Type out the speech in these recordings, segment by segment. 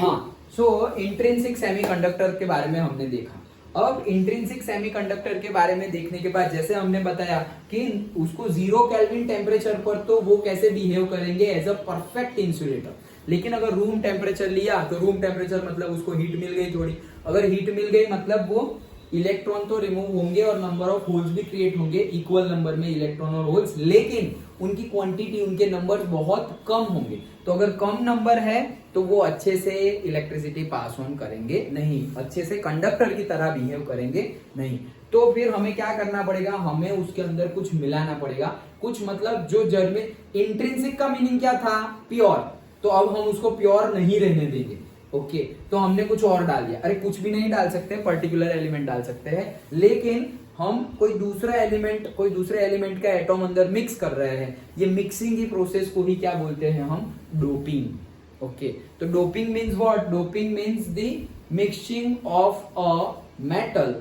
हाँ, सो intrinsic semiconductor के बारे में हमने देखा। अब इंट्रिंसिक सेमीकंडक्टर के बारे में देखने के बाद जैसे हमने बताया कि उसको 0 केल्विन टेम्परेचर पर तो वो कैसे बिहेव करेंगे एज अ परफेक्ट इंसुलेटर, लेकिन अगर रूम टेम्परेचर लिया तो रूम टेम्परेचर मतलब उसको हीट मिल गई थोड़ी, अगर हीट मिल गई मतलब वो इलेक्ट्रॉन तो रिमूव होंगे और नंबर ऑफ होल्स भी क्रिएट होंगे, इक्वल नंबर में इलेक्ट्रॉन और होल्स, लेकिन उनकी क्वांटिटी, उनके नंबर्स बहुत कम होंगे। तो अगर कम नंबर है तो वो अच्छे से इलेक्ट्रिसिटी पास ऑन करेंगे नहीं, अच्छे से कंडक्टर की तरह बिहेव करेंगे नहीं। तो फिर हमें क्या करना पड़ेगा, हमें उसके अंदर कुछ मिलाना पड़ेगा, कुछ मतलब जो जड़ में इंट्रिंसिक का मीनिंग क्या था, प्योर, तो अब हम उसको प्योर नहीं रहने देंगे। ओके, तो हमने कुछ और डाल दिया, अरे कुछ भी नहीं डाल सकते, पर्टिकुलर एलिमेंट डाल सकते हैं, लेकिन हम कोई दूसरे एलिमेंट का एटॉम अंदर मिक्स कर रहे हैं, ये मिक्सिंग की प्रोसेस को ही क्या बोलते हैं हम, डोपिंग। ओके, तो doping means what, doping means the mixing of a metal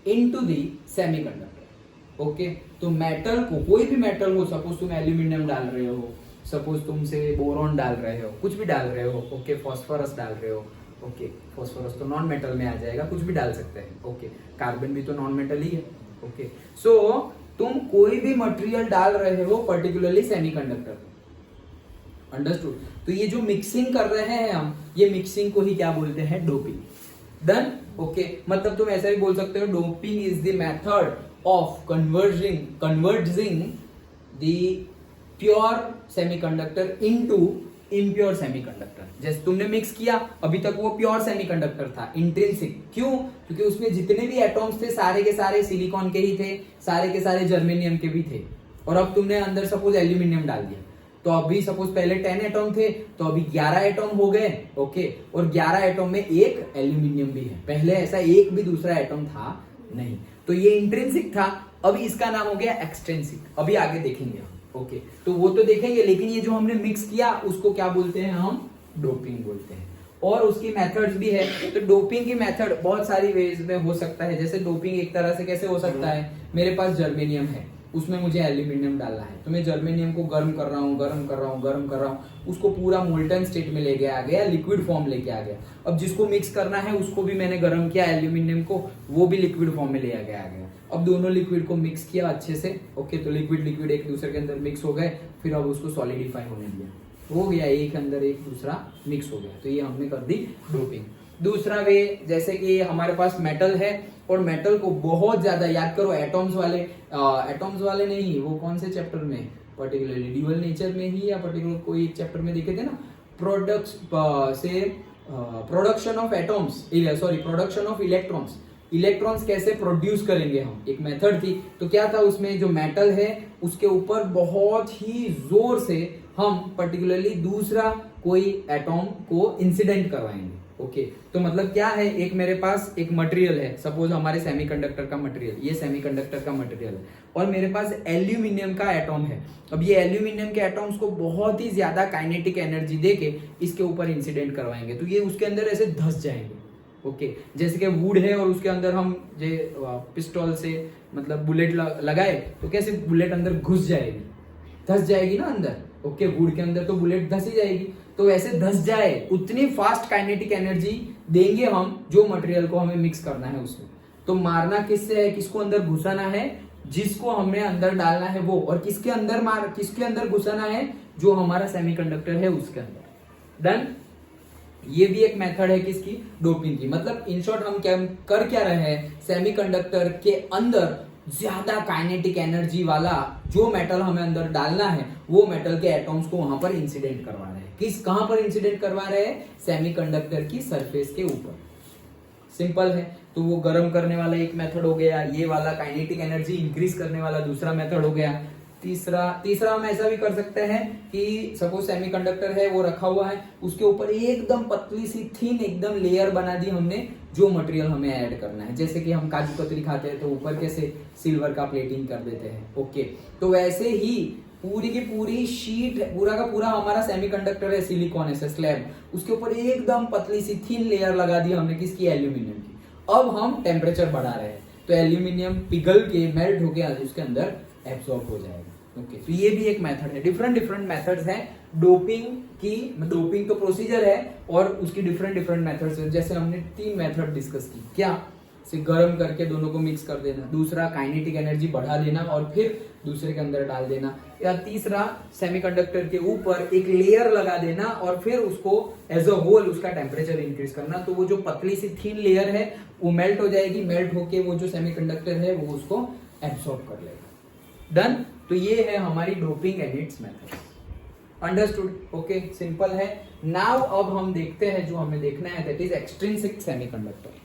into the semiconductor. Okay, तो मेटल को, कोई भी मेटल हो, सपोज तुम एल्यूमिनियम डाल रहे हो, सपोज तुमसे बोरॉन डाल रहे हो, कुछ भी डाल रहे हो, ओके, फास्फोरस डाल रहे हो, ओके, फास्फोरस तो नॉन मेटल में आ जाएगा, कुछ भी डाल सकते हैं, ओके, कार्बन भी तो नॉन मेटल ही है, ओके। सो तुम कोई भी मटेरियल डाल रहे हो, पर्टिकुलरली सेमीकंडक्टर, अंडरस्टूड। तो ये जो मिक्सिंग कर रहे हैं हम, ये मिक्सिंग को ही क्या बोलते हैं, डोपिंग। डन, ओके, मतलब तुम ऐसा भी बोल सकते हो, doping is the method of converging the pure semiconductor into impure semiconductor. जैसे तुमने मिक्स किया, अभी तक वो प्योर सेमीकंडक्टर था, इंट्रिंसिक, क्यों, क्योंकि उसमें जितने भी एटॉम्स थे सारे के सारे सिलिकॉन के ही थे, सारे के सारे जर्मेनियम के भी थे, और अब तुमने अंदर सपोज एल्यूमिनियम डाल दिया, तो अभी सपोज पहले 10 एटॉम थे, तो अभी 11 एटॉम हो गए, ओके, और 11 एटॉम में एक एल्यूमिनियम भी है, पहले ऐसा एक भी दूसरा एटॉम था नहीं। तो ये इंट्रिंसिक था, अभी इसका नाम हो गया एक्सट्रिंसिक, अभी आगे देखेंगे हम, ओके, तो वो तो देखेंगे, लेकिन ये जो हमने मिक्स किया उसको क्या बोलते हैं हम, डोपिंग बोलते हैं। और उसकी मेथड्स भी है, तो डोपिंग की मेथड बहुत सारी वेज में हो सकता है। जैसे डोपिंग एक तरह से कैसे हो सकता है, मेरे पास जर्मेनियम है, उसमें मुझे एल्यूमिनियम डालना है, तो मैं जर्मेनियम को गर्म कर रहा हूँ, उसको पूरा मोल्टन स्टेट में लेके आ गया, लिक्विड फॉर्म लेके आ गया। अब जिसको मिक्स करना है उसको भी मैंने गर्म किया, एल्यूमिनियम को, वो भी लिक्विड फॉर्म में ले आ गया। अब दोनों लिक्विड को मिक्स किया अच्छे से, ओके, तो लिक्विड एक दूसरे के अंदर मिक्स हो गए, फिर अब उसको सॉलिडिफाई होने दिया, हो गया, एक अंदर एक दूसरा मिक्स हो गया, तो ये हमने कर दी डोपिंग। दूसरा वे, जैसे कि हमारे पास मेटल है और मेटल को बहुत ज्यादा, याद करो, एटॉम्स वाले नहीं, वो कौन से चैप्टर में, पर्टिकुलरली ड्यूअल नेचर में ही या पर्टिकुलर कोई चैप्टर में देखे थे ना, production of atoms, sorry, production of electrons कैसे प्रोड्यूस करेंगे हम, एक मेथड थी। तो क्या था उसमें, जो मेटल है उसके ऊपर बहुत ही जोर से हम पर्टिकुलरली दूसरा कोई एटॉम को इंसिडेंट करवाएंगे, ओके। तो मतलब क्या है, एक मेरे पास एक मटेरियल है, सपोज हमारे सेमीकंडक्टर का मटेरियल, ये सेमीकंडक्टर का मटेरियल है, और मेरे पास एल्यूमिनियम का एटॉम है। अब ये एल्यूमिनियम के एटॉम्स को बहुत ही ज्यादा काइनेटिक एनर्जी देके इसके ऊपर इंसिडेंट करवाएंगे, तो ये उसके अंदर ऐसे धस जाएंगे, ओके। जैसे कि वुड है और उसके अंदर हम पिस्टल से मतलब बुलेट लगाए, तो कैसे बुलेट अंदर घुस जाएगी, धस जाएगी ना अंदर, ओके, वुड के अंदर तो बुलेट धस ही जाएगी, तो वैसे धस जाए, उतनी फास्ट काइनेटिक एनर्जी देंगे हम जो मटेरियल को हमें मिक्स करना है उसमें। तो मारना किससे है, किसको अंदर घुसाना है, जिसको हमने अंदर डालना है वो, और किसके अंदर घुसाना है, जो हमारा सेमीकंडक्टर है उसके अंदर। डन, ये भी एक मेथड है किसकी, डोपिंग की। मतलब इन शॉर्ट हम कर क्या रहे हैं, सेमीकंडक्टर के अंदर ज्यादा काइनेटिक एनर्जी वाला जो मेटल हमें अंदर डालना है, वो मेटल के एटॉम्स को वहां पर इंसिडेंट करवा रहे हैं। कहां पर इंसिडेंट करवा रहे हैं, सेमीकंडक्टर की सरफेस के ऊपर। सिंपल है, तो वो गर्म करने वाला एक मेथड हो गया, ये वाला काइनेटिक एनर्जी इंक्रीज करने वाला दूसरा मेथड हो गया। तीसरा हम ऐसा भी कर सकते हैं कि सपोज सेमीकंडक्टर है, वो रखा हुआ है, उसके ऊपर एकदम पतली सी थिन एकदम लेयर बना दी हमने, जो मटेरियल हमें ऐड करना है। जैसे कि हम काजू कतरी खाते हैं तो ऊपर कैसे सिल्वर का प्लेटिंग कर देते हैं, ओके, तो वैसे ही पूरी की पूरी शीट, पूरा का पूरा हमारा सेमीकंडक्टर है, सिलिकॉन है, स्लैब, उसके ऊपर एकदम पतली सी थिन लेयर लगा दी हमने, किसकी, एल्यूमिनियम की। अब हम टेम्परेचर बढ़ा रहे हैं, तो एल्यूमिनियम पिघल के मेल्ट होके उसके अंदर एब्सॉर्ब हो जाएगा, ओके। तो ये भी एक मेथड है, डिफरेंट मेथड्स हैं डोपिंग की, डोपिंग तो प्रोसीजर है और उसकी डिफरेंट डिफरेंट मेथड्स है। जैसे हमने 3 मेथड डिस्कस की, क्या से गर्म करके दोनों को मिक्स कर देना, दूसरा काइनेटिक एनर्जी बढ़ा लेना और फिर दूसरे के अंदर डाल देना, या तीसरा सेमीकंडक्टर के ऊपर एक लेयर लगा देना और फिर उसको एज अ होल उसका टेम्परेचर इंक्रीज करना। तो वो जो पतली सी थीन लेयर है वो मेल्ट हो जाएगी, मेल्ट होके वो जो सेमीकंडक्टर है वो उसको एब्सॉर्ब कर लेगा। डन। तो ये है हमारी doping and it's method. Understood? Okay, simple है। नाउ अब हम देखते हैं जो हमें देखना है, दैट इज एक्सट्रिंसिक सेमीकंडक्टर।